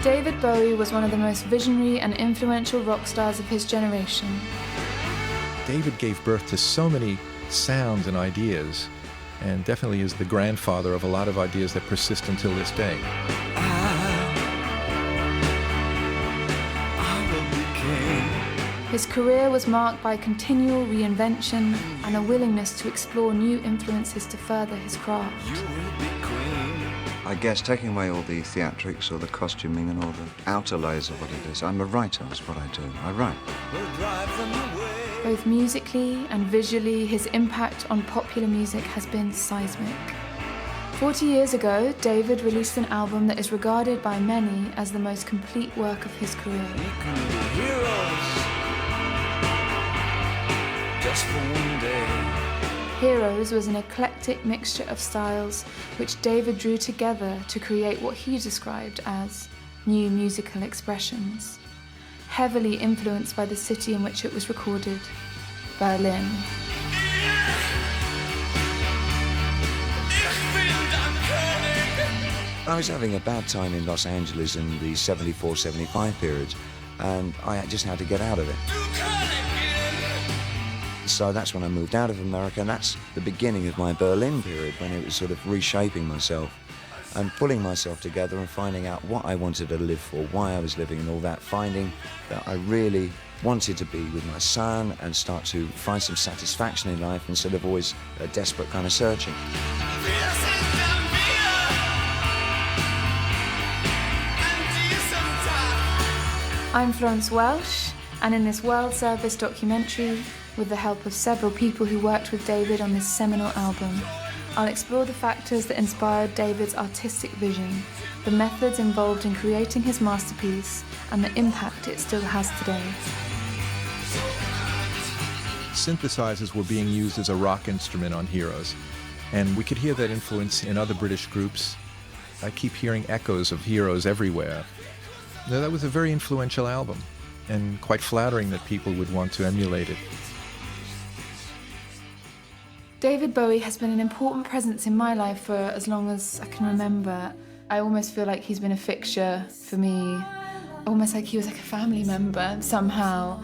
David Bowie was one of the most visionary and influential rock stars of his generation. David gave birth to so many sounds and ideas, and definitely is the grandfather of a lot of ideas that persist until this day. His career was marked by continual reinvention and a willingness to explore new influences to further his craft. I guess taking away all the theatrics or the costuming and all the outer layers of what it is, I'm a writer, is what I do. I write. Both musically and visually, his impact on popular music has been seismic. 40 years ago, David released an album that is regarded by many as the most complete work of his career. Just for one day. Heroes was an eclectic mixture of styles which David drew together to create what he described as new musical expressions, heavily influenced by the city in which it was recorded, Berlin. I was having a bad time in Los Angeles in the 74-75 period, and I just had to get out of it. So that's when I moved out of America, and that's the beginning of my Berlin period, when it was sort of reshaping myself and pulling myself together and finding out what I wanted to live for, why I was living and all that, finding that I really wanted to be with my son and start to find some satisfaction in life instead of always a desperate kind of searching. I'm Florence Welsh, and in this World Service documentary, with the help of several people who worked with David on this seminal album, I'll explore the factors that inspired David's artistic vision, the methods involved in creating his masterpiece, and the impact it still has today. Synthesizers were being used as a rock instrument on Heroes, and we could hear that influence in other British groups. I keep hearing echoes of Heroes everywhere. Now, that was a very influential album, and quite flattering that people would want to emulate it. David Bowie has been an important presence in my life for as long as I can remember. I almost feel like he's been a fixture for me, almost like he was like a family member somehow.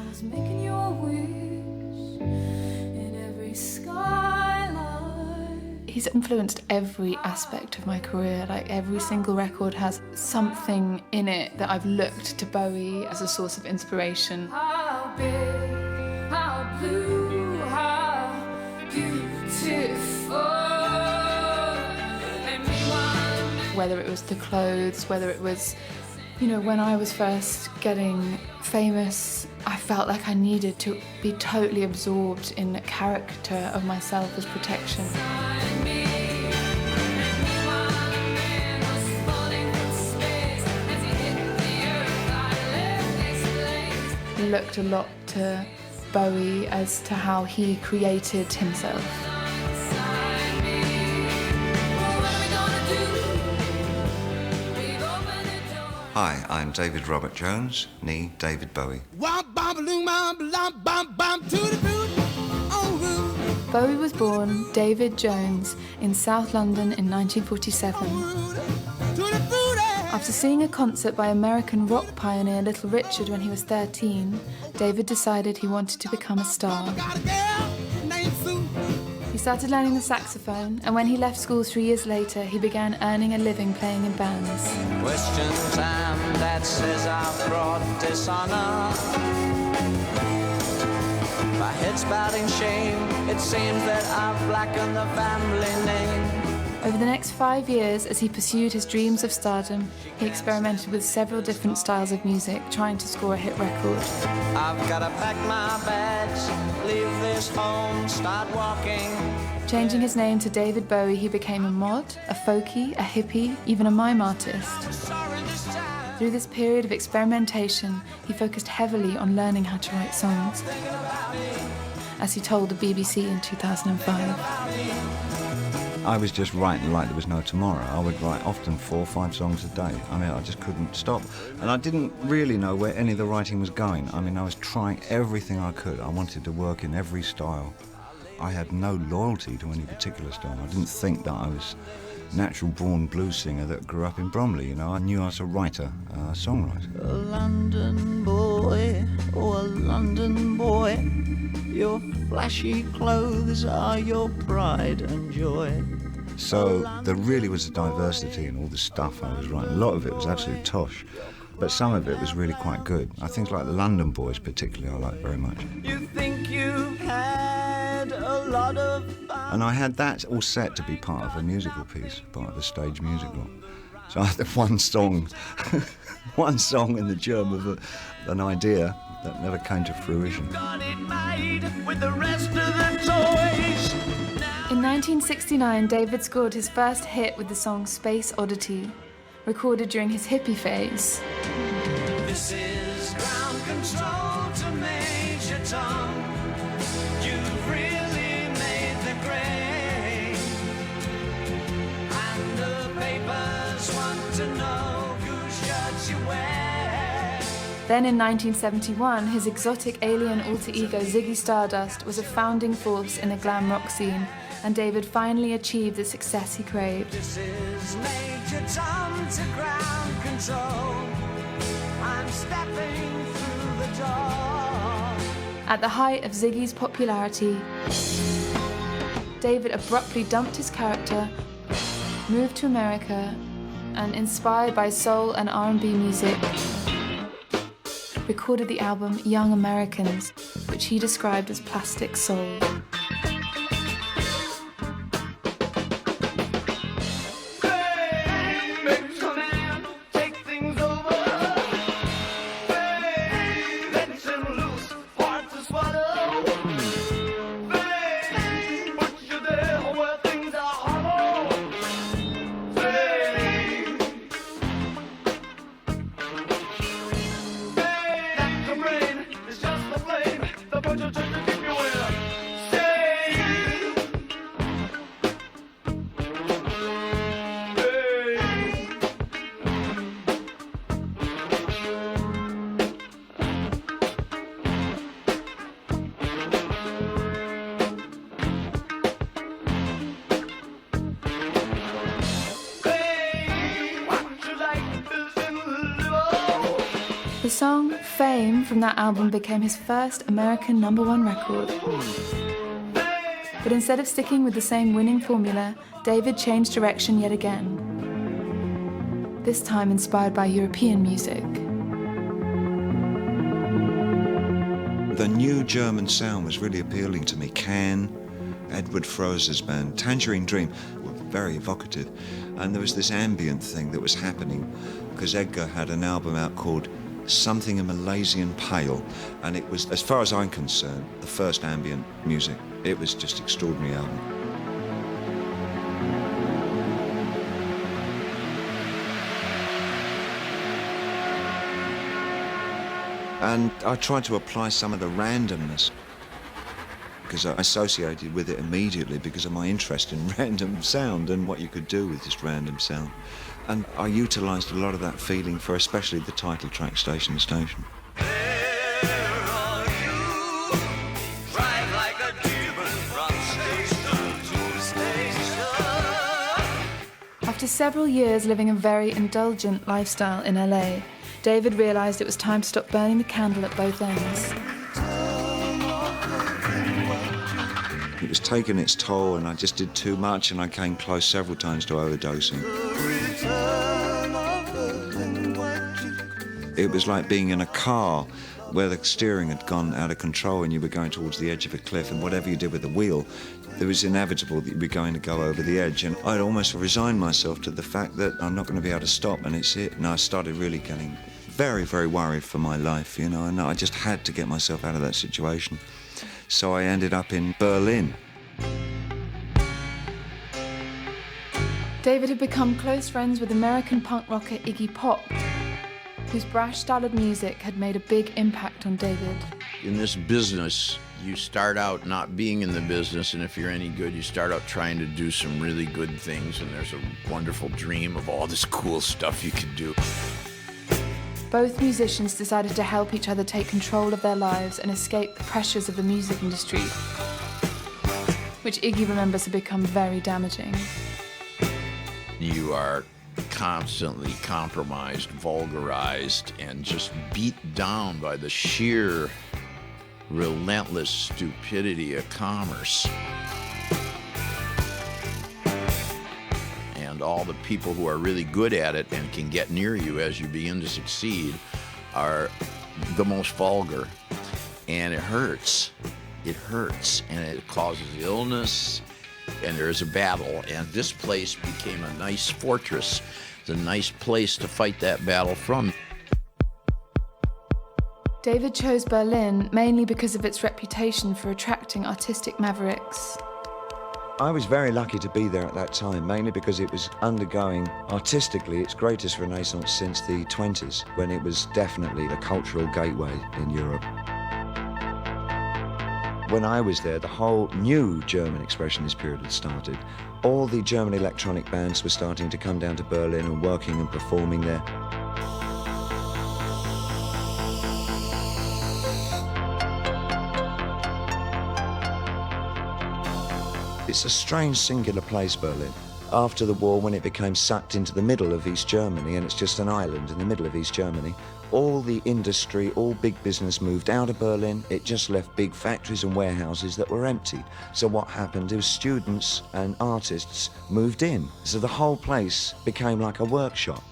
He's influenced every aspect of my career. Like, every single record has something in it that I've looked to Bowie as a source of inspiration. How big, how blue, how beautiful. Whether it was the clothes, whether it was, when I was first getting famous, I felt like I needed to be totally absorbed in the character of myself as protection. Looked a lot to Bowie as to how he created himself. Hi, I'm David Robert Jones, nee David Bowie. Bowie was born David Jones in South London in 1947. After seeing a concert by American rock pioneer Little Richard when he was 13, David decided he wanted to become a star. He started learning the saxophone, and when he left school 3 years later, he began earning a living playing in bands. Question time that says I've brought dishonor. My head's bowed in shame, it seems that I've blackened the family name. Over the next 5 years, as he pursued his dreams of stardom, he experimented with several different styles of music, trying to score a hit record. I've gotta pack my bags, leave this home, start walking. Changing his name to David Bowie, he became a mod, a folkie, a hippie, even a mime artist. Through this period of experimentation, he focused heavily on learning how to write songs, as he told the BBC in 2005. I was just writing like there was no tomorrow. I would write often 4 or 5 songs a day. I just couldn't stop. And I didn't really know where any of the writing was going. I was trying everything I could. I wanted to work in every style. I had no loyalty to any particular style. I didn't think that I was natural-born blues singer that grew up in Bromley, you know. I knew I was a writer, a songwriter. A London boy, oh a London boy, your flashy clothes are your pride and joy. So there really was a diversity in all the stuff I was writing. A lot of it was absolute tosh, but some of it was really quite good. I think like the London Boys particularly I like very much. You think you've had a lot of fun. And I had that all set to be part of a musical piece, part of a stage musical. So I had one song in the germ of an idea that never came to fruition. Got it made with the rest of the toys. In 1969, David scored his first hit with the song Space Oddity, recorded during his hippie phase. This is ground control to Major Tom. You've really made the grade. And the papers want to know whose shirts you wear. Then in 1971, his exotic alien alter ego Ziggy Stardust was a founding force in the glam rock scene, and David finally achieved the success he craved. This is Major Tom to ground control. I'm stepping through the door. At the height of Ziggy's popularity, David abruptly dumped his character, moved to America, and inspired by soul and R&B music, recorded the album Young Americans, which he described as plastic soul. The song Fame from that album became his first American #1 record. But instead of sticking with the same winning formula, David changed direction yet again, this time inspired by European music. The new German sound was really appealing to me. Can, Edward Froese's band, Tangerine Dream, were very evocative. And there was this ambient thing that was happening because Edgar had an album out called Something in Malaysian Pale, and it was, as far as I'm concerned, the first ambient music. It was just extraordinary album. And I tried to apply some of the randomness because I associated with it immediately because of my interest in random sound and what you could do with just random sound. And I utilised a lot of that feeling for especially the title track, Station to Station. After several years living a very indulgent lifestyle in LA, David realised it was time to stop burning the candle at both ends. It was taking its toll and I just did too much and I came close several times to overdosing. It was like being in a car where the steering had gone out of control and you were going towards the edge of a cliff, and whatever you did with the wheel, it was inevitable that you were going to go over the edge. And I'd almost resigned myself to the fact that I'm not going to be able to stop and it's it. And I started really getting very, very worried for my life, you know, and I just had to get myself out of that situation. So I ended up in Berlin. David had become close friends with American punk rocker Iggy Pop, whose brash style of music had made a big impact on David. In this business, you start out not being in the business, and if you're any good, you start out trying to do some really good things, and there's a wonderful dream of all this cool stuff you can do. Both musicians decided to help each other take control of their lives and escape the pressures of the music industry, which Iggy remembers had become very damaging. you are constantly compromised, vulgarized, and just beat down by the sheer relentless stupidity of commerce. And all the people who are really good at it and can get near you as you begin to succeed are the most vulgar. And it hurts. It hurts, and it causes illness, and there's a battle. And this place became a nice fortress. It's a nice place to fight that battle from. David chose Berlin mainly because of its reputation for attracting artistic mavericks. I was very lucky to be there at that time, mainly because it was undergoing, artistically, its greatest renaissance since the 20s, when it was definitely a cultural gateway in Europe. When I was there, the whole new German expressionist period had started. All the German electronic bands were starting to come down to Berlin and working and performing there. It's a strange, singular place, Berlin. After the war, when it became sucked into the middle of East Germany, and it's just an island in the middle of East Germany, all the industry, all big business moved out of Berlin. It just left big factories and warehouses that were empty. So what happened is students and artists moved in. So the whole place became like a workshop.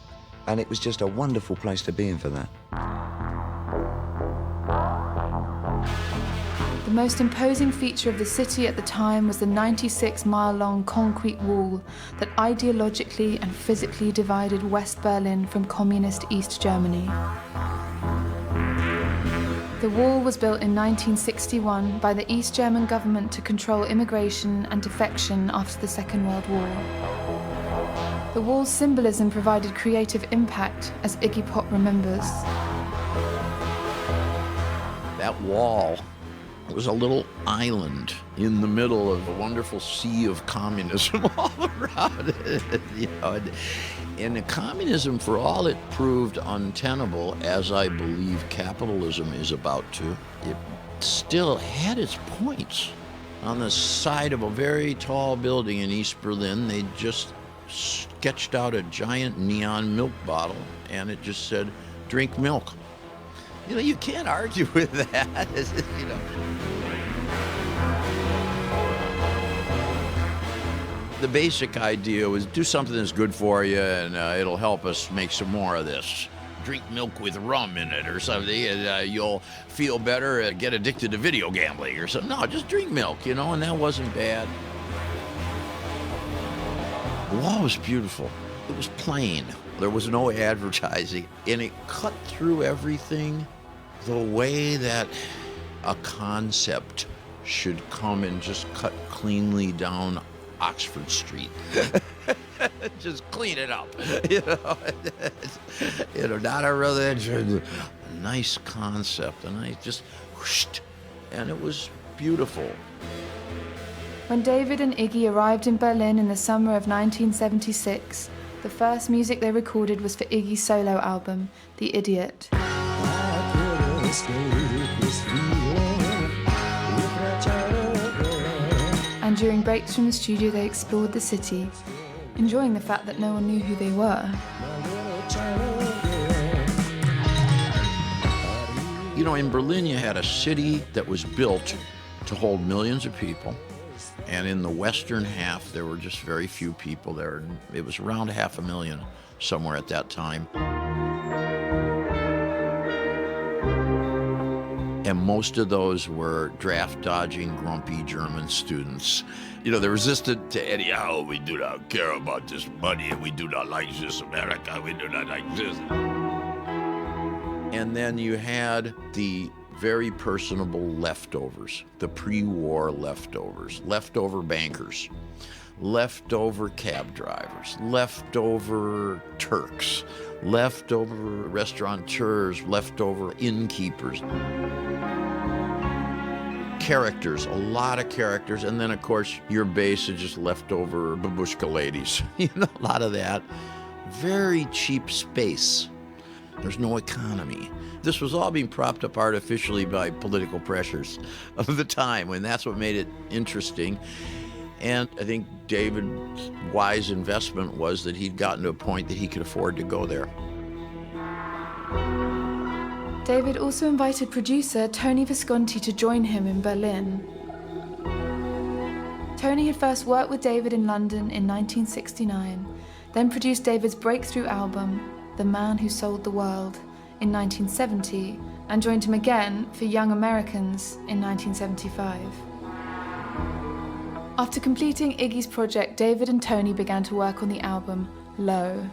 And it was just a wonderful place to be in for that. The most imposing feature of the city at the time was the 96-mile-long concrete wall that ideologically and physically divided West Berlin from communist East Germany. The wall was built in 1961 by the East German government to control immigration and defection after the Second World War. The wall's symbolism provided creative impact, as Iggy Pop remembers. That wall was a little island in the middle of a wonderful sea of communism all around it. And the communism, for all it proved untenable, as I believe capitalism is about to, it still had its points. On the side of a very tall building in East Berlin, they just sketched out a giant neon milk bottle, and it just said, "Drink milk." You can't argue with that, The basic idea was do something that's good for you, and it'll help us make some more of this. Drink milk with rum in it or something, and you'll feel better, get addicted to video gambling or something. No, just drink milk, and that wasn't bad. The wall was beautiful. It was plain. There was no advertising, and it cut through everything the way that a concept should come and just cut cleanly down Oxford Street. Just clean it up. Not a religion. A nice concept, and I just whooshed, and it was beautiful. When David and Iggy arrived in Berlin in the summer of 1976, the first music they recorded was for Iggy's solo album, The Idiot. And during breaks from the studio, they explored the city, enjoying the fact that no one knew who they were. In Berlin, you had a city that was built to hold millions of people. And in the western half, there were just very few people there. It was around 500,000 somewhere at that time. And most of those were draft-dodging, grumpy German students. They resisted to any, we do not care about this money, and we do not like this America, we do not like this. And then you had the very personable leftovers, the pre-war leftovers, leftover bankers, leftover cab drivers, leftover Turks, leftover restaurateurs, leftover innkeepers. Characters, a lot of characters, and then of course your base is just leftover babushka ladies. A lot of that. Very cheap space. There's no economy. This was all being propped up artificially by political pressures of the time, and that's what made it interesting. And I think David's wise investment was that he'd gotten to a point that he could afford to go there. David also invited producer Tony Visconti to join him in Berlin. Tony had first worked with David in London in 1969, then produced David's breakthrough album, The Man Who Sold the World, in 1970, and joined him again for Young Americans in 1975. After completing Iggy's project, David and Tony began to work on the album Low.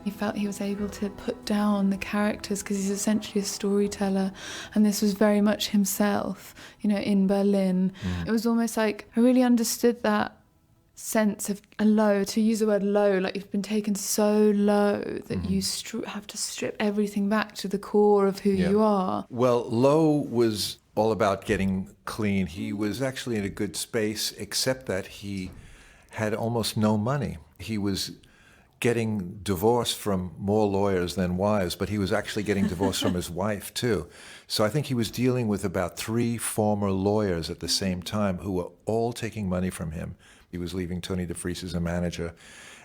He felt he was able to put down the characters because he's essentially a storyteller, and this was very much himself, you know, in Berlin. It was almost like I really understood that sense of a low, to use the word low, like you've been taken so low that you have to strip everything back to the core of who you are. Well, Low was all about getting clean. He was actually in a good space, except that he had almost no money. He was getting divorced from more lawyers than wives, but he was actually getting divorced from his wife too. So I think he was dealing with about 3 former lawyers at the same time who were all taking money from him. He was leaving Tony DeFries as a manager.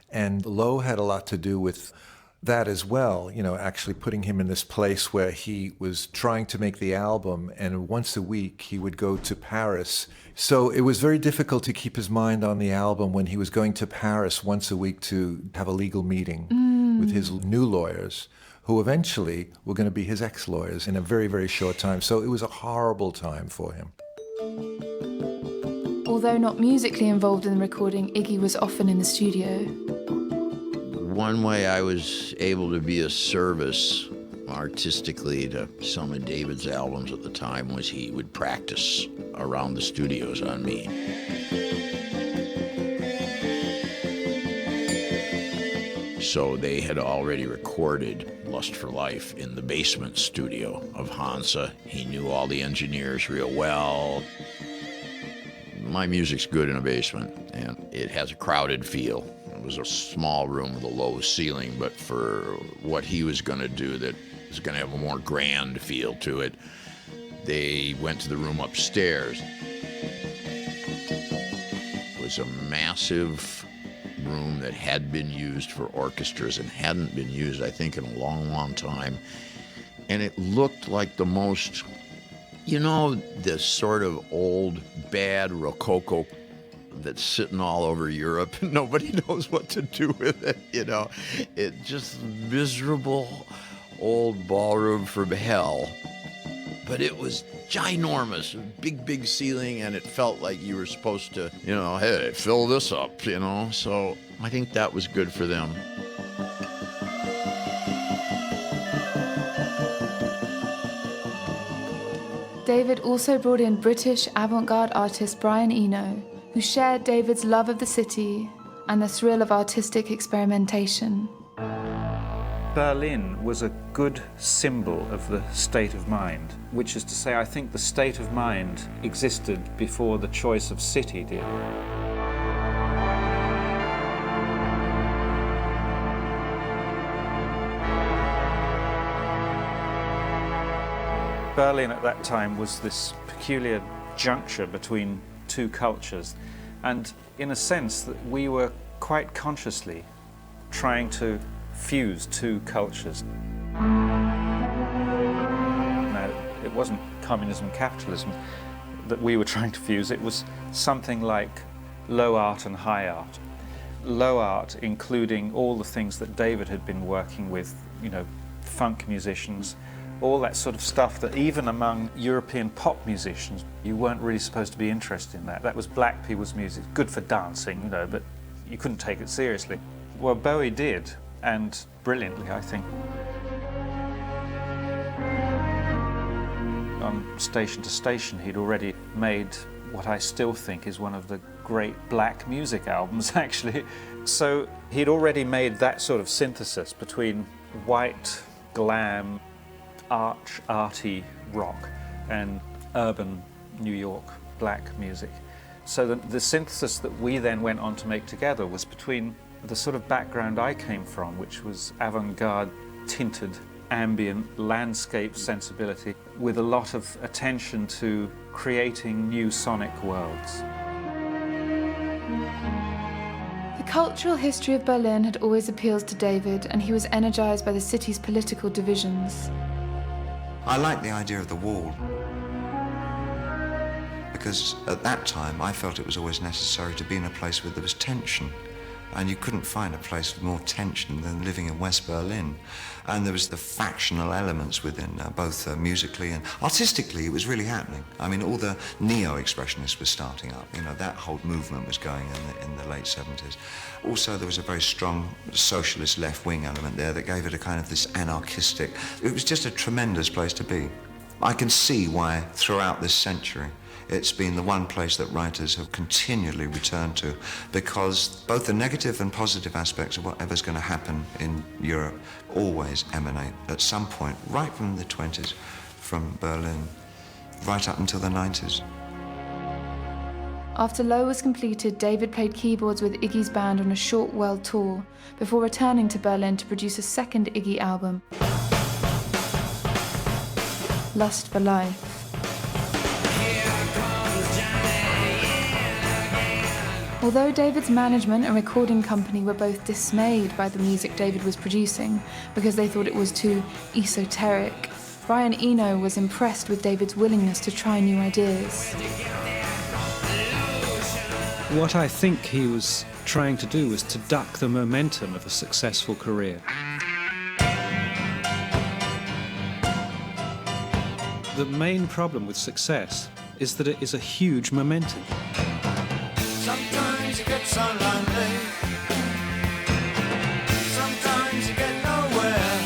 And Lowe had a lot to do with that as well, you know, actually putting him in this place where he was trying to make the album, and once a week he would go to Paris. So it was very difficult to keep his mind on the album when he was going to Paris once a week to have a legal meeting with his new lawyers, who eventually were going to be his ex-lawyers in a very, very short time. So it was a horrible time for him. Although not musically involved in the recording, Iggy was often in the studio. One way I was able to be a service artistically to some of David's albums at the time was he would practice around the studios on me. So they had already recorded Lust for Life in the basement studio of Hansa. He knew all the engineers real well. My music's good in a basement, and it has a crowded feel. It was a small room with a low ceiling, but for what he was going to do that was going to have a more grand feel to it, they went to the room upstairs. It was a massive room that had been used for orchestras and hadn't been used, I think, in a long, long time. And it looked like the most, you know, this sort of old, bad Rococo that's sitting all over Europe and nobody knows what to do with it, you know. It just miserable old ballroom from hell. But it was ginormous, big, big ceiling, and it felt like you were supposed to, you know, hey, fill this up, you know. So I think that was good for them. David also brought in British avant-garde artist Brian Eno, who shared David's love of the city and the thrill of artistic experimentation. Berlin was a good symbol of the state of mind, which is to say, I think the state of mind existed before the choice of city did. Berlin at that time was this peculiar juncture between two cultures, and in a sense that we were quite consciously trying to fuse two cultures. Now, it wasn't communism and capitalism that we were trying to fuse, it was something like low art and high art. Low art including all the things that David had been working with, you know, funk musicians, all that sort of stuff that even among European pop musicians, you weren't really supposed to be interested in that. That was black people's music, good for dancing, you know, but you couldn't take it seriously. Well, Bowie did, and brilliantly, I think. On Station to Station, he'd already made what I still think is one of the great black music albums, actually. So he'd already made that sort of synthesis between white, glam, arty rock and urban New York black music. So the synthesis that we then went on to make together was between the sort of background I came from, which was avant-garde tinted ambient landscape sensibility with a lot of attention to creating new sonic worlds. The cultural history of Berlin had always appealed to David, and he was energized by the city's political divisions. I like the idea of the wall, because at that time I felt it was always necessary to be in a place where there was tension. And you couldn't find a place with more tension than living in West Berlin. And there was the factional elements within, both musically and artistically, it was really happening. I mean, all the neo-expressionists were starting up. You know, that whole movement was going in the late 70s. Also, there was a very strong socialist left-wing element there that gave it a kind of this anarchistic... It was just a tremendous place to be. I can see why, throughout this century, it's been the one place that writers have continually returned to, because both the negative and positive aspects of whatever's going to happen in Europe always emanate at some point, right from the 20s, from Berlin, right up until the 90s. After Low was completed, David played keyboards with Iggy's band on a short world tour, before returning to Berlin to produce a second Iggy album, Lust for Life. Although David's management and recording company were both dismayed by the music David was producing because they thought it was too esoteric, Brian Eno was impressed with David's willingness to try new ideas. What I think he was trying to do was to duck the momentum of a successful career. The main problem with success is that it is a huge momentum. Sometimes you get so lonely, sometimes you get nowhere.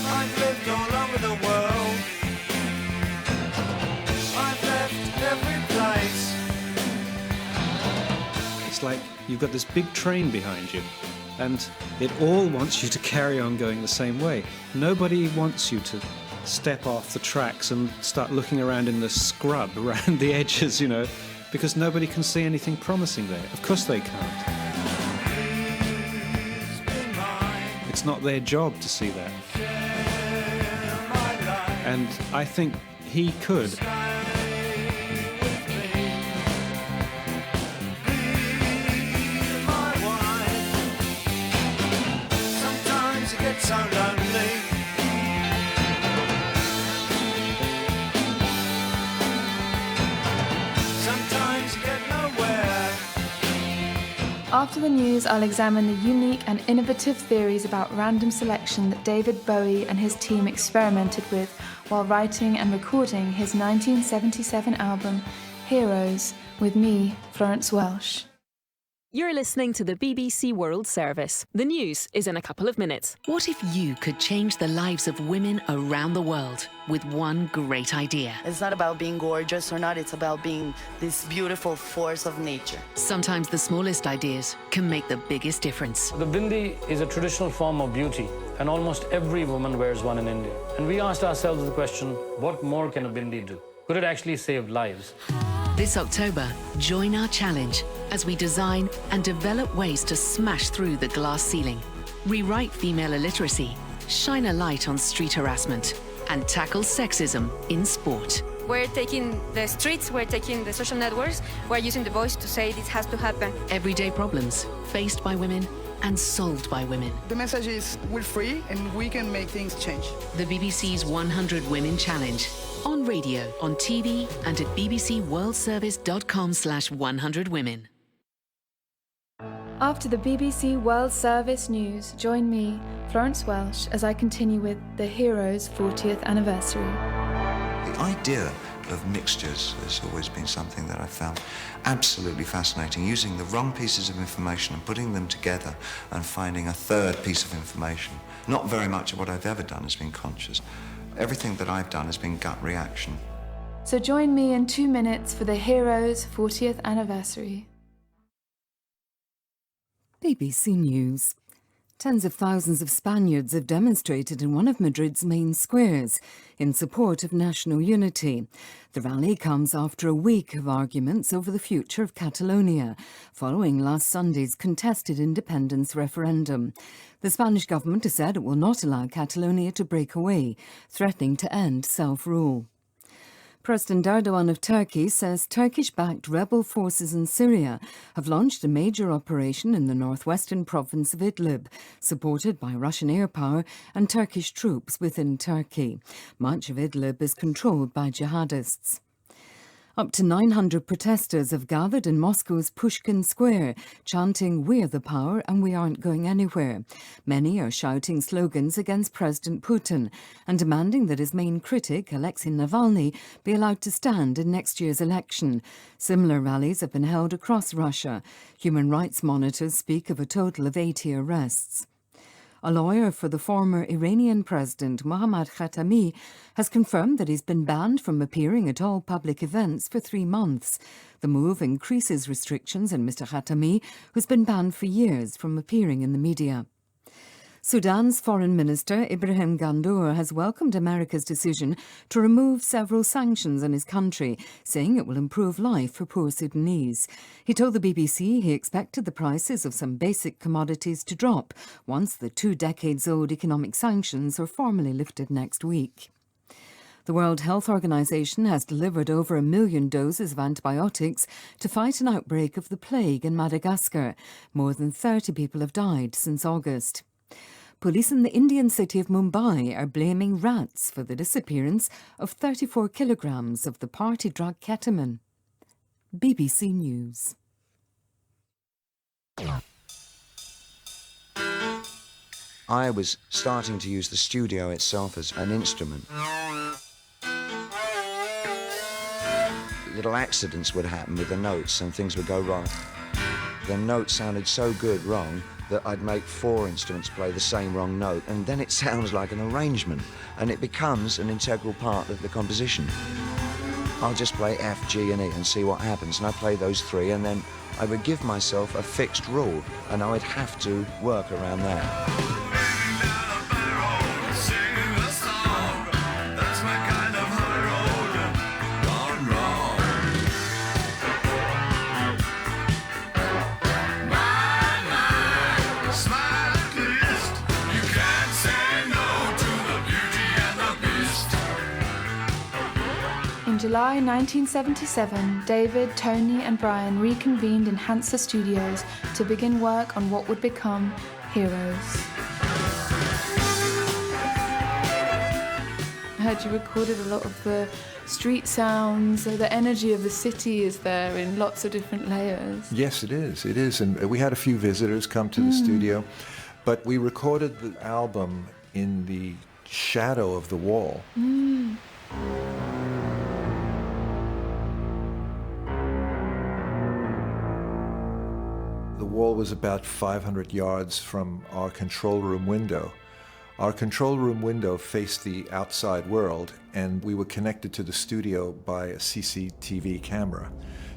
I've lived all over the world, I've left every place. It's like you've got this big train behind you, and it all wants you to carry on going the same way. Nobody wants you to step off the tracks and start looking around in the scrub around the edges, you know, because nobody can see anything promising there. Of course they can't. It's not their job to see that. And I think he could. Sometimes you get so lonely. Sometimes you get nowhere. After the news, I'll examine the unique and innovative theories about random selection that David Bowie and his team experimented with while writing and recording his 1977 album, Heroes, with me, Florence Welsh. You're listening to the BBC World Service. The news is in a couple of minutes. What if you could change the lives of women around the world with one great idea? It's not about being gorgeous or not, it's about being this beautiful force of nature. Sometimes the smallest ideas can make the biggest difference. The bindi is a traditional form of beauty, and almost every woman wears one in India. And we asked ourselves the question, what more can a bindi do? Could it actually save lives? This October, join our challenge as we design and develop ways to smash through the glass ceiling, rewrite female illiteracy, shine a light on street harassment, and tackle sexism in sport. We're taking the streets, we're taking the social networks, we're using the voice to say this has to happen. Everyday problems faced by women and solved by women. The message is we're free and we can make things change. The BBC's 100 Women Challenge. On radio, on TV, and at bbcworldservice.com/100women. After the BBC World Service news, join me, Florence Welsh, as I continue with the Heroes' 40th anniversary. The idea of mixtures has always been something that I found absolutely fascinating, using the wrong pieces of information and putting them together and finding a third piece of information. Not very much of what I've ever done has been conscious. Everything that I've done has been gut reaction. So join me in 2 minutes for the Heroes' 40th anniversary. BBC News. Tens of thousands of Spaniards have demonstrated in one of Madrid's main squares in support of national unity. The rally comes after a week of arguments over the future of Catalonia, following last Sunday's contested independence referendum. The Spanish government has said it will not allow Catalonia to break away, threatening to end self-rule. President Erdogan of Turkey says Turkish-backed rebel forces in Syria have launched a major operation in the northwestern province of Idlib, supported by Russian air power and Turkish troops within Turkey. Much of Idlib is controlled by jihadists. Up to 900 protesters have gathered in Moscow's Pushkin Square, chanting, "We're the power and we aren't going anywhere." Many are shouting slogans against President Putin and demanding that his main critic, Alexei Navalny, be allowed to stand in next year's election. Similar rallies have been held across Russia. Human rights monitors speak of a total of 80 arrests. A lawyer for the former Iranian president, Mohammad Khatami, has confirmed that he's been banned from appearing at all public events for 3 months. The move increases restrictions on Mr. Khatami, who's been banned for years from appearing in the media. Sudan's Foreign Minister Ibrahim Gandour has welcomed America's decision to remove several sanctions on his country, saying it will improve life for poor Sudanese. He told the BBC he expected the prices of some basic commodities to drop once the 2 decades-old economic sanctions are formally lifted next week. The World Health Organization has delivered over 1 million doses of antibiotics to fight an outbreak of the plague in Madagascar. More than 30 people have died since August. Police in the Indian city of Mumbai are blaming rats for the disappearance of 34 kilograms of the party drug ketamine. BBC News. I was starting to use the studio itself as an instrument. Little accidents would happen with the notes and things would go wrong. The note sounded so good wrong that I'd make 4 instruments play the same wrong note, and then it sounds like an arrangement, and it becomes an integral part of the composition. I'll just play F, G, and E and see what happens, and I play those 3, and then I would give myself a fixed rule, and I would have to work around that. In July 1977, David, Tony and Brian reconvened in Hansa Studios to begin work on what would become Heroes. I heard you recorded a lot of the street sounds, so the energy of the city is there in lots of different layers. Yes, it is. And we had a few visitors come to the studio, but we recorded the album in the shadow of the wall. The wall was about 500 yards from our control room window. Our control room window faced the outside world, and we were connected to the studio by a CCTV camera.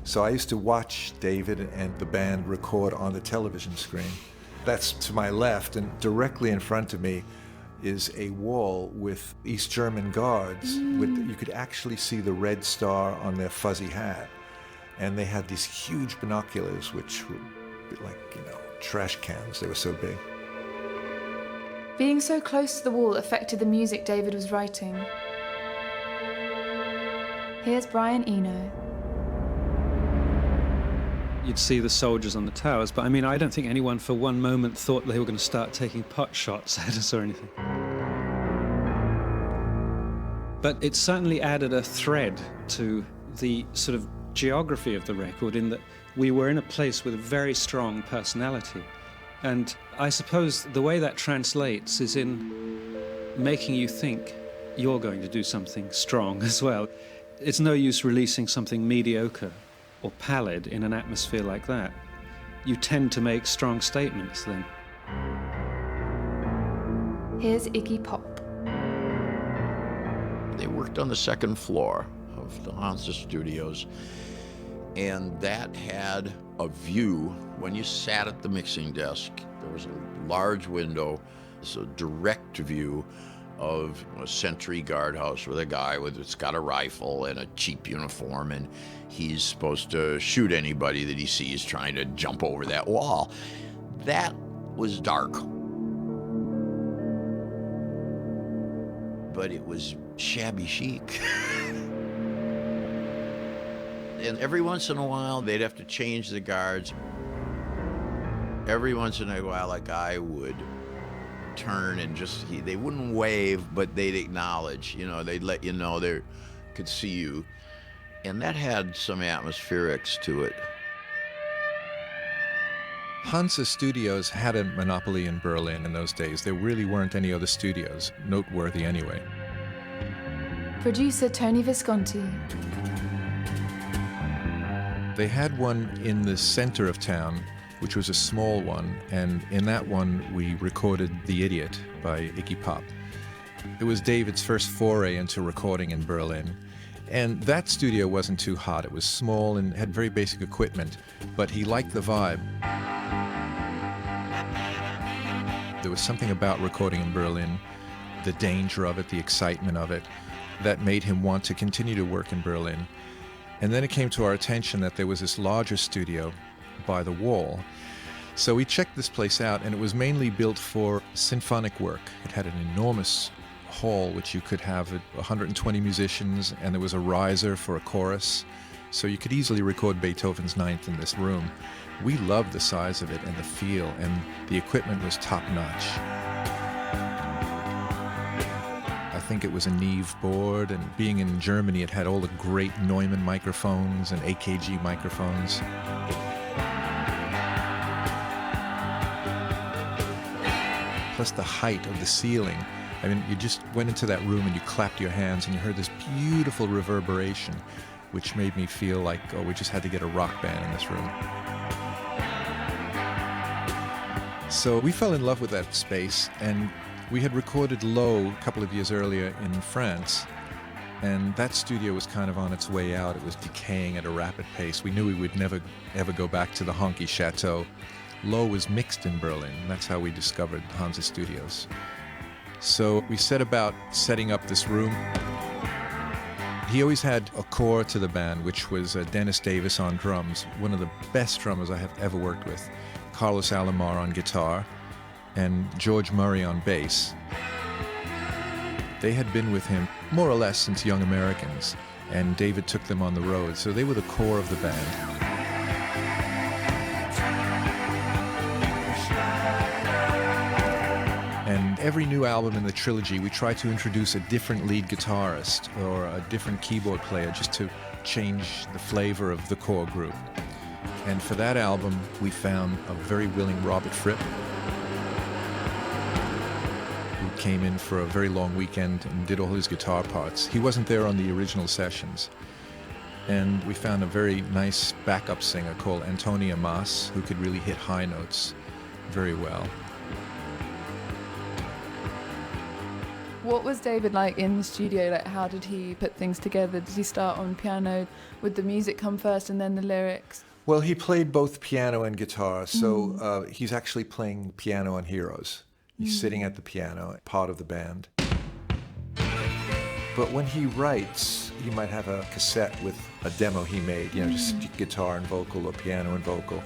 So I used to watch David and the band record on the television screen. That's to my left, and directly in front of me is a wall with East German guards. You could actually see the red star on their fuzzy hat. And they had these huge binoculars, which were like, trash cans. They were so big. Being so close to the wall affected the music David was writing. Here's Brian Eno. You'd see the soldiers on the towers, but I don't think anyone for one moment thought they were going to start taking pot shots at us or anything. But it certainly added a thread to the sort of geography of the record, in that we were in a place with a very strong personality. And I suppose the way that translates is in making you think you're going to do something strong as well. It's no use releasing something mediocre or pallid in an atmosphere like that. You tend to make strong statements then. Here's Iggy Pop. They worked on the second floor of the Hansa Studios, and that had a view when you sat at the mixing desk There was a large window, it's a direct view of a sentry guardhouse with a guy that's got a rifle and a cheap uniform, and he's supposed to shoot anybody that he sees trying to jump over that wall. That was dark. But it was shabby chic. And every once in a while, they'd have to change the guards. Every once in a while, a guy would turn and they wouldn't wave, but they'd acknowledge, they'd let you know they could see you. And that had some atmospherics to it. Hansa Studios had a monopoly in Berlin in those days. There really weren't any other studios, noteworthy anyway. Producer Tony Visconti. They had one in the center of town, which was a small one, and in that one we recorded The Idiot by Iggy Pop. It was David's first foray into recording in Berlin, and that studio wasn't too hot. It was small and had very basic equipment, but he liked the vibe. There was something about recording in Berlin, the danger of it, the excitement of it, that made him want to continue to work in Berlin. And then it came to our attention that there was this larger studio by the wall. So we checked this place out, and it was mainly built for symphonic work. It had an enormous hall which you could have 120 musicians, and there was a riser for a chorus. So you could easily record Beethoven's Ninth in this room. We loved the size of it and the feel, and the equipment was top-notch. I think it was a Neve board, and being in Germany, it had all the great Neumann microphones and AKG microphones. Plus the height of the ceiling. I mean, you just went into that room and you clapped your hands and you heard this beautiful reverberation, which made me feel like, oh, we just had to get a rock band in this room. So we fell in love with that space, and we had recorded Low a couple of years earlier in France, and that studio was kind of on its way out. It was decaying at a rapid pace. We knew we would never, ever go back to the honky chateau. Low was mixed in Berlin. That's how we discovered Hansa Studios. So we set about setting up this room. He always had a core to the band, which was Dennis Davis on drums, one of the best drummers I have ever worked with, Carlos Alomar on guitar, and George Murray on bass. They had been with him more or less since Young Americans, and David took them on the road, so they were the core of the band. And every new album in the trilogy, we try to introduce a different lead guitarist or a different keyboard player just to change the flavor of the core group. And for that album, we found a very willing Robert Fripp, who came in for a very long weekend and did all his guitar parts. He wasn't there on the original sessions. And we found a very nice backup singer called Antonia Maas, who could really hit high notes very well. What was David like in the studio? Like, how did he put things together? Did he start on piano? Would the music come first and then the lyrics? Well, he played both piano and guitar, so he's actually playing piano on Heroes. He's sitting at the piano, part of the band. But when he writes, he might have a cassette with a demo he made, just guitar and vocal or piano and vocal.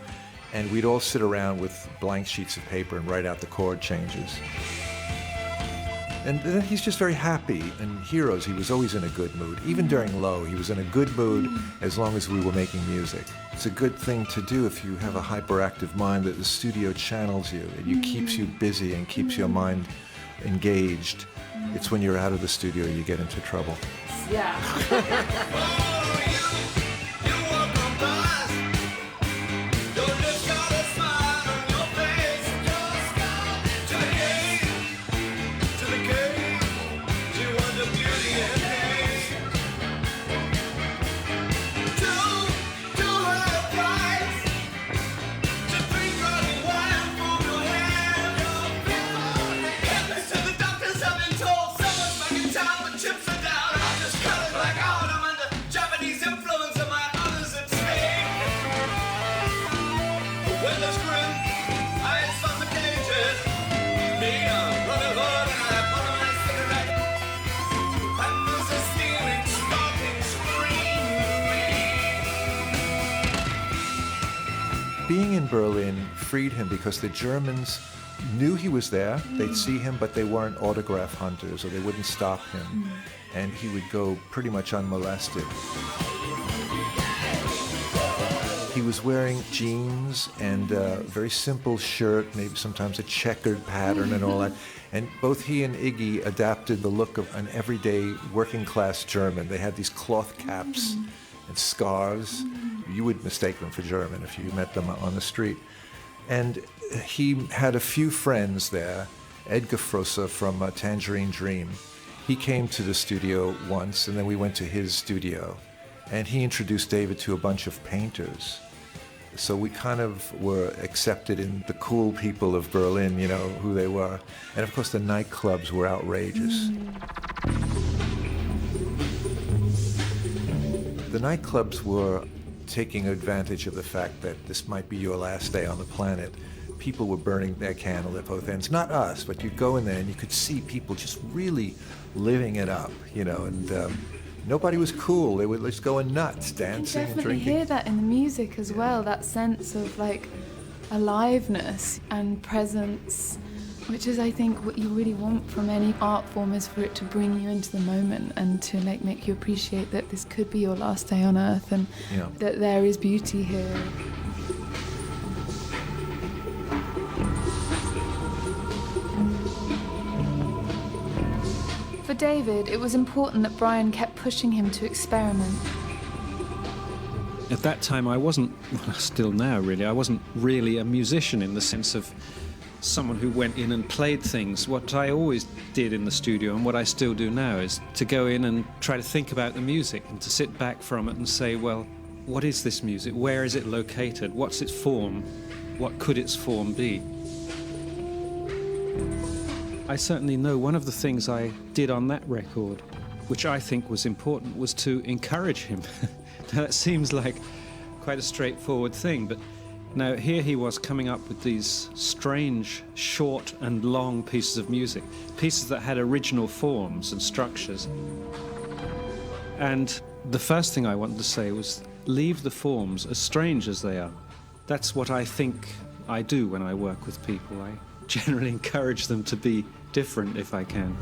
And we'd all sit around with blank sheets of paper and write out the chord changes. And then he's just very happy. In Heroes, he was always in a good mood. Even during Low, he was in a good mood as long as we were making music. It's a good thing to do if you have a hyperactive mind, that the studio channels you. It keeps you busy and keeps your mind engaged. It's when you're out of the studio you get into trouble. Yeah. When there's grim, I ain't suffocating. being in Berlin freed him because the Germans knew he was there. They'd see him, but they weren't autograph hunters, or they wouldn't stop him. And he would go pretty much unmolested. He was wearing jeans and a very simple shirt, maybe sometimes a checkered pattern and all that. And both he and Iggy adapted the look of an everyday working class German. They had these cloth caps and scarves. You would mistake them for German if you met them on the street. And he had a few friends there. Edgar Froese from Tangerine Dream. He came to the studio once, and then we went to his studio. And he introduced David to a bunch of painters. So we kind of were accepted in the cool people of Berlin, you know, who they were. And of course the nightclubs were outrageous. The nightclubs were taking advantage of the fact that this might be your last day on the planet. People were burning their candle at both ends. Not us, but you'd go in there and you could see people just really living it up, you know, and nobody was cool. They were just going nuts, dancing and definitely drinking. Hear that in the music as well, that sense of like aliveness and presence, which is, I think, what you really want from any art form, is for it to bring you into the moment and to like make you appreciate that this could be your last day on earth, and that there is beauty here. For David, it was important that Brian kept pushing him to experiment. At that time, I wasn't, well, still now really, I wasn't really a musician in the sense of someone who went in and played things. What I always did in the studio, and what I still do now, is to go in and try to think about the music and to sit back from it and say, well, what is this music? Where is it located? What's its form? What could its form be? I certainly know one of the things I did on that record, which I think was important, was to encourage him. Now, that seems like quite a straightforward thing, but now here he was coming up with these strange, short and long pieces of music, pieces that had original forms and structures. And the first thing I wanted to say was, leave the forms as strange as they are. That's what I think I do when I work with people. I generally encourage them to be different if I can.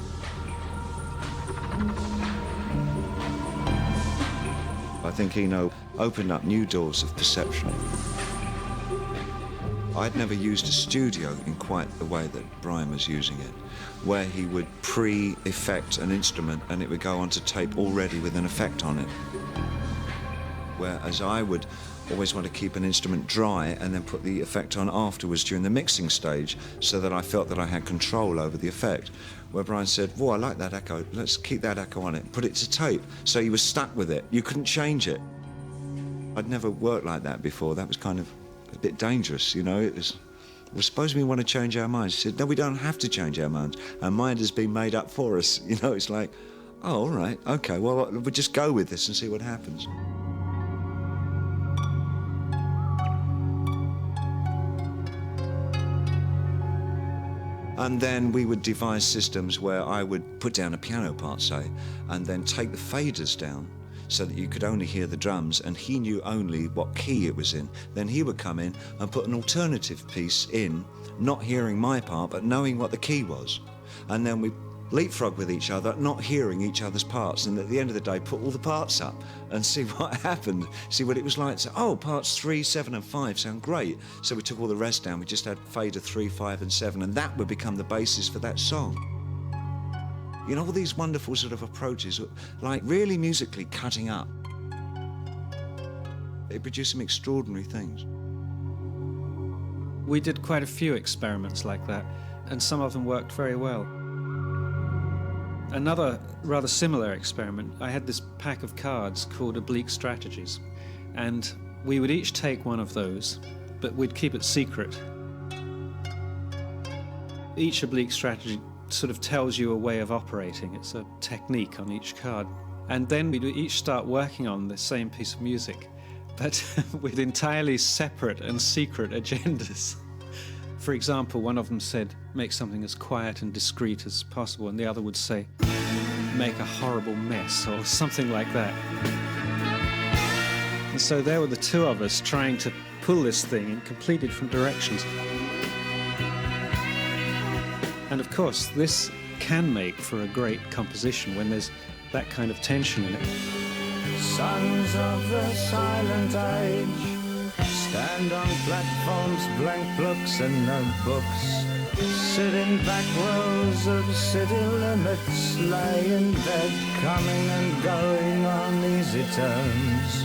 I think Eno opened up new doors of perception. I'd never used a studio in quite the way that Brian was using it, where he would pre-effect an instrument and it would go onto tape already with an effect on it. Whereas I would always want to keep an instrument dry and then put the effect on afterwards during the mixing stage, so that I felt that I had control over the effect. Where Brian said, "Whoa, I like that echo, let's keep that echo on it, put it to tape." So you were stuck with it, you couldn't change it. I'd never worked like that before. That was kind of a bit dangerous, you know. It was, well, suppose we want to change our minds. He said, "No, we don't have to change our minds. Our mind has been made up for us." You know, it's like, oh, all right, okay, well, we'll just go with this and see what happens. And then we would devise systems where I would put down a piano part, say, and then take the faders down so that you could only hear the drums, and he knew only what key it was in. Then he would come in and put an alternative piece in, not hearing my part, but knowing what the key was. And then we leapfrog with each other, not hearing each other's parts, and at the end of the day, put all the parts up and see what happened, see what it was like. So, oh, parts 3, 7, and 5 sound great. So we took all the rest down. We just had fader 3, 5, and 7, and that would become the basis for that song. You know, all these wonderful sort of approaches, like really musically cutting up. It produced some extraordinary things. We did quite a few experiments like that, and some of them worked very well. Another rather similar experiment, I had this pack of cards called Oblique Strategies, and we would each take one of those, but we'd keep it secret. Each oblique strategy sort of tells you a way of operating. It's a technique on each card. And then we'd each start working on the same piece of music, but with entirely separate and secret agendas. For example, one of them said, make something as quiet and discreet as possible, and the other would say, make a horrible mess, or something like that. And so there were the two of us trying to pull this thing in completely different directions. And of course, this can make for a great composition when there's that kind of tension in it. Sons of the silent age stand on platforms, blank books and notebooks. Sit in back rows of city limits, lie in bed, coming and going on easy terms.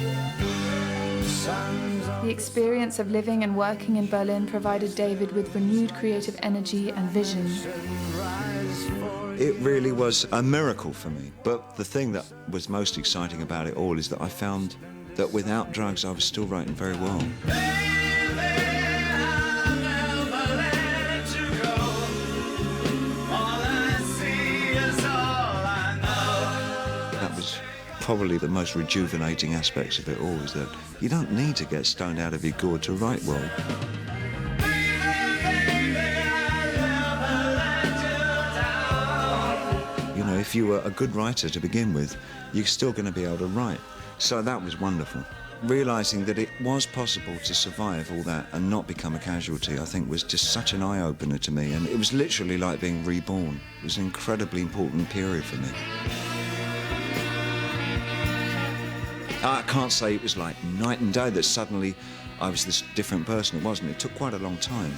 The experience of living and working in Berlin provided David with renewed creative energy and vision. It really was a miracle for me. But the thing that was most exciting about it all is that I found that without drugs I was still writing very well. That was probably the most rejuvenating aspects of it all, is that you don't need to get stoned out of your gourd to write well. You know, if you were a good writer to begin with, you're still going to be able to write. So that was wonderful. Realising that it was possible to survive all that and not become a casualty, I think, was just such an eye-opener to me. And it was literally like being reborn. It was an incredibly important period for me. I can't say it was like night and day that suddenly I was this different person. It wasn't. It took quite a long time.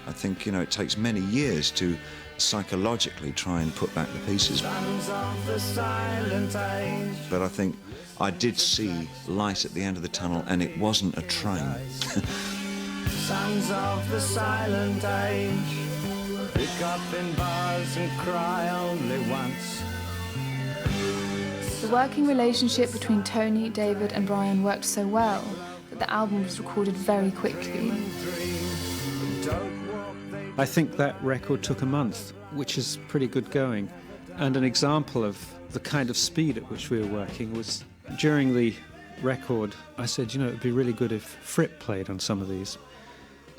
I think, you know, it takes many years to psychologically try and put back the pieces. But I think I did see light at the end of the tunnel, and it wasn't a train. Sons of the silent age, pick up in bars and cry only once. The working relationship between Tony, David and Brian worked so well that the album was recorded very quickly. I think that record took a month, which is pretty good going. And an example of the kind of speed at which we were working was during the record, I said, you know, it would be really good if Fripp played on some of these.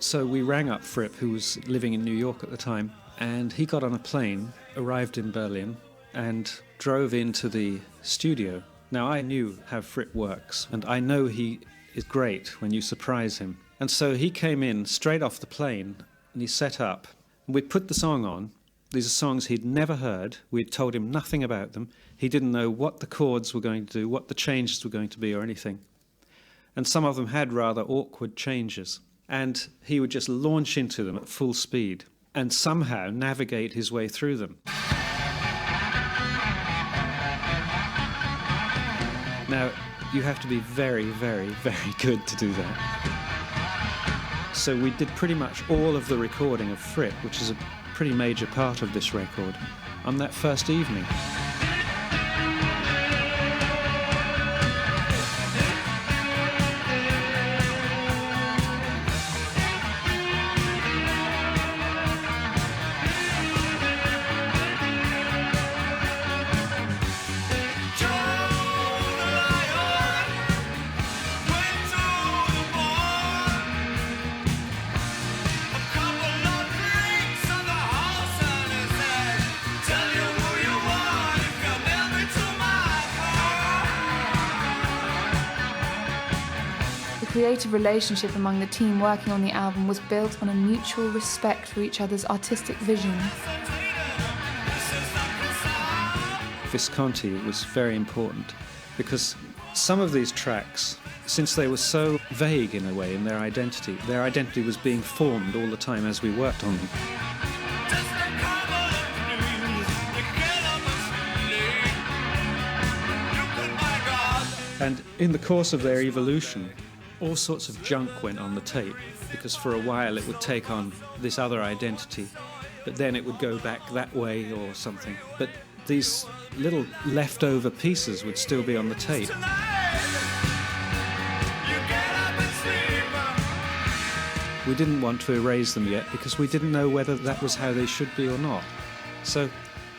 So we rang up Fripp, who was living in New York at the time, and he got on a plane, arrived in Berlin, and drove into the studio. Now, I knew how Fripp works, and I know he is great when you surprise him. And so he came in straight off the plane, and he set up. We put the song on. These are songs he'd never heard. We'd told him nothing about them. He didn't know what the chords were going to do, what the changes were going to be or anything. And some of them had rather awkward changes. And he would just launch into them at full speed and somehow navigate his way through them. Now, you have to be very, very, very good to do that. So we did pretty much all of the recording of Fripp, which is a pretty major part of this record, on that first evening. The creative relationship among the team working on the album was built on a mutual respect for each other's artistic vision. Visconti was very important because some of these tracks, since they were so vague in a way in their identity was being formed all the time as we worked on them. And in the course of their evolution, all sorts of junk went on the tape, because for a while it would take on this other identity, but then it would go back that way or something. But these little leftover pieces would still be on the tape. We didn't want to erase them yet because we didn't know whether that was how they should be or not. So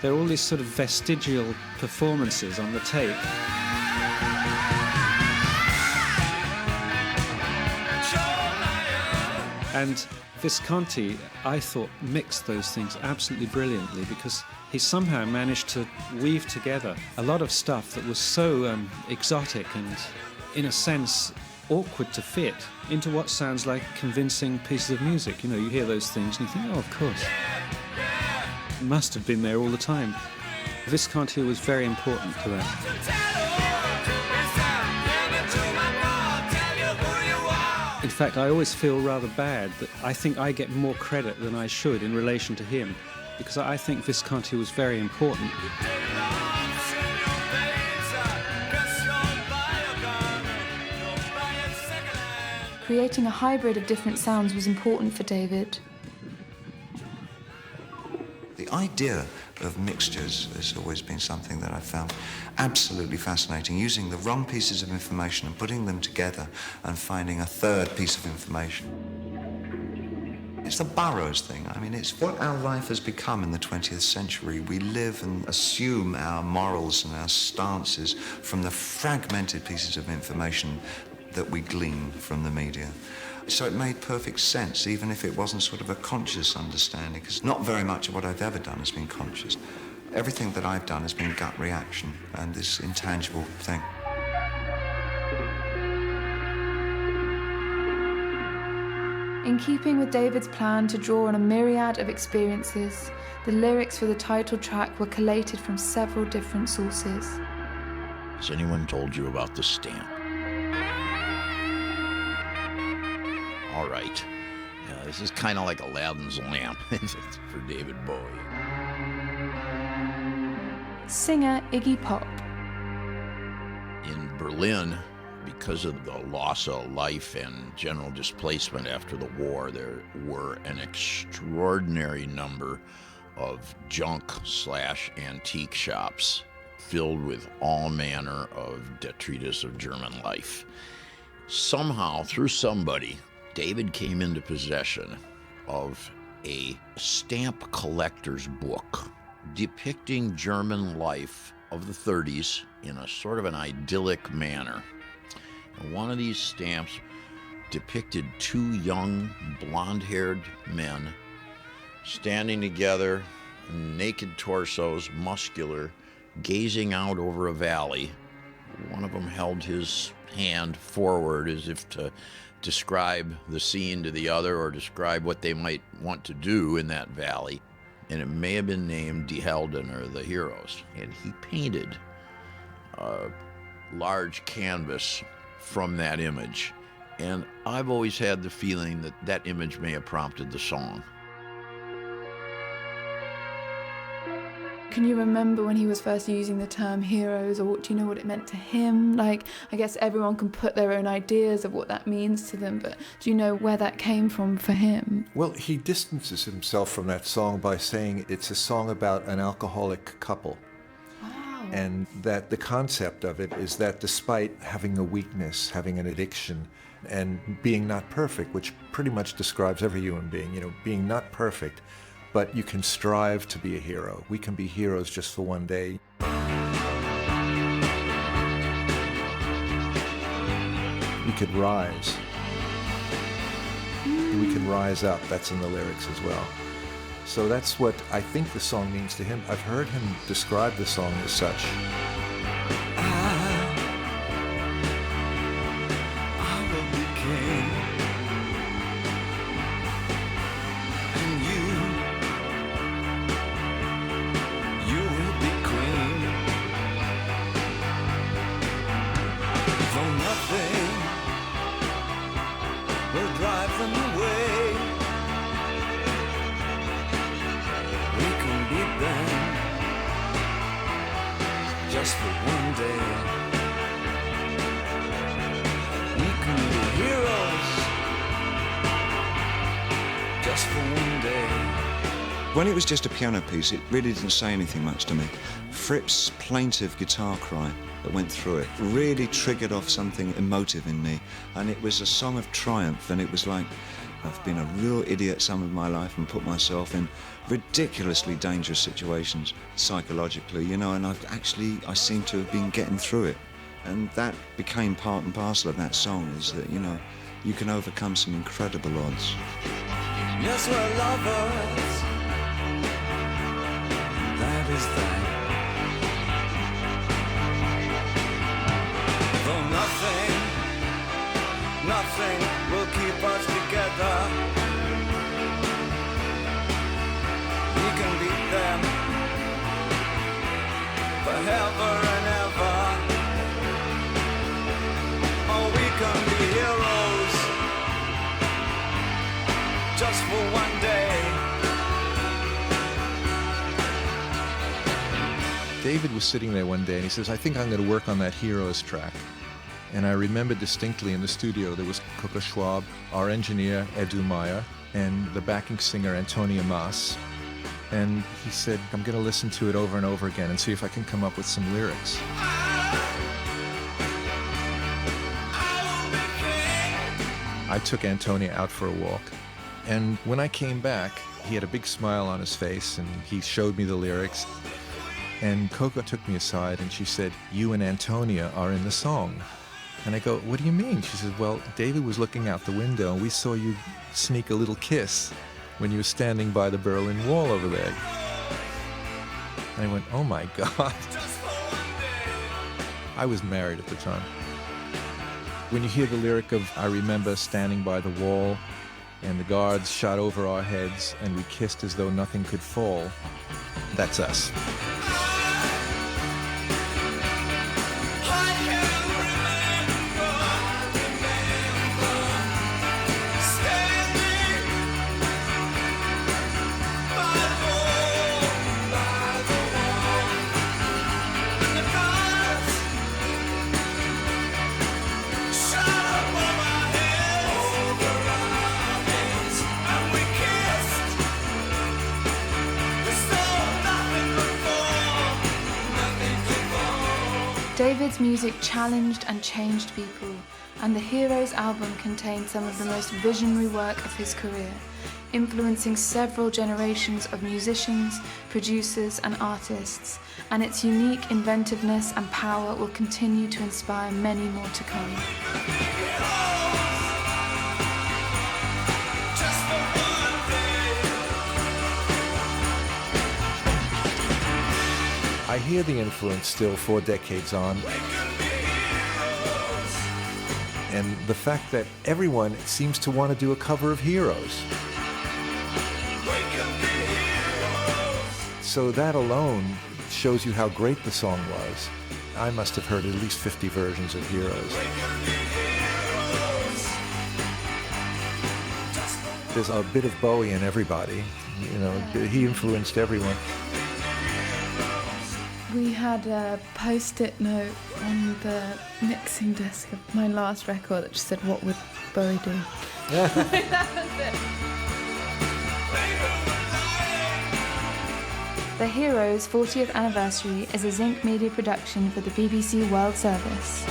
there are all these sort of vestigial performances on the tape. And Visconti, I thought, mixed those things absolutely brilliantly because he somehow managed to weave together a lot of stuff that was so exotic and, in a sense, awkward to fit into what sounds like convincing pieces of music. You know, you hear those things and you think, oh, of course. It must have been there all the time. Visconti was very important to that. In fact, I always feel rather bad that I think I get more credit than I should in relation to him, because I think Visconti was very important. Creating a hybrid of different sounds was important for David. The idea of mixtures has always been something that I've found absolutely fascinating, using the wrong pieces of information and putting them together and finding a third piece of information. It's the Burroughs thing. I mean, it's what our life has become in the 20th century. We live and assume our morals and our stances from the fragmented pieces of information that we glean from the media. So it made perfect sense, even if it wasn't sort of a conscious understanding, because not very much of what I've ever done has been conscious. Everything that I've done has been gut reaction and this intangible thing. In keeping with David's plan to draw on a myriad of experiences, the lyrics for the title track were collated from several different sources. Has anyone told you about the stamp? All right. This is kind of like Aladdin's lamp. It's for David Bowie. Singer Iggy Pop. In Berlin, because of the loss of life and general displacement after the war, there were an extraordinary number of junk/antique shops filled with all manner of detritus of German life. Somehow, through somebody, David came into possession of a stamp collector's book depicting German life of the 30s in a sort of an idyllic manner. And one of these stamps depicted two young, blonde-haired men standing together, naked torsos, muscular, gazing out over a valley. One of them held his hand forward as if to describe the scene to the other or describe what they might want to do in that valley. And it may have been named Die Helden, or the heroes. And he painted a large canvas from that image. And I've always had the feeling that that image may have prompted the song. Can you remember when he was first using the term heroes, or do you know what it meant to him? Like, I guess everyone can put their own ideas of what that means to them, but do you know where that came from for him? Well, he distances himself from that song by saying it's a song about an alcoholic couple. Wow. And that the concept of it is that despite having a weakness, having an addiction, and being not perfect, which pretty much describes every human being, you know, being not perfect, but you can strive to be a hero. We can be heroes just for one day. We could rise. We can rise up. That's in the lyrics as well. So that's what I think the song means to him. I've heard him describe the song as such. I will be king. Just for one day, we can be heroes. Just for one day. When it was just a piano piece, it really didn't say anything much to me. Fripp's plaintive guitar cry that went through it really triggered off something emotive in me, and it was a song of triumph. And it was like, I've been a real idiot some of my life and put myself in ridiculously dangerous situations psychologically, you know, and I seem to have been getting through it. And that became part and parcel of that song, is that, you know, you can overcome some incredible odds. Yes, we're lovers. That is that. For nothing nothing will keep us together. We can beat them forever and ever. Oh, we can be heroes just for one day. David was sitting there one day and he says, I think I'm going to work on that Heroes track. And I remember distinctly in the studio there was Coco Schwab, our engineer Edu Meyer, and the backing singer Antonia Maas. And he said, I'm going to listen to it over and over again and see if I can come up with some lyrics. I took Antonia out for a walk. And when I came back, he had a big smile on his face and he showed me the lyrics. And Coco took me aside and she said, you and Antonia are in the song. And I go, what do you mean? She says, well, David was looking out the window and we saw you sneak a little kiss when you were standing by the Berlin Wall over there. And I went, oh my God. I was married at the time. When you hear the lyric of, I remember standing by the wall and the guards shot over our heads and we kissed as though nothing could fall, that's us. David's music challenged and changed people, and the Heroes album contained some of the most visionary work of his career, influencing several generations of musicians, producers and artists, and its unique inventiveness and power will continue to inspire many more to come. I hear the influence still 4 decades on. And the fact that everyone seems to want to do a cover of Heroes. So that alone shows you how great the song was. I must have heard at least 50 versions of Heroes. There's a bit of Bowie in everybody. You know, he influenced everyone. We had a post-it note on the mixing desk of my last record that just said, what would Bowie do? That was it. The Heroes 40th anniversary is a Zinc Media production for the BBC World Service.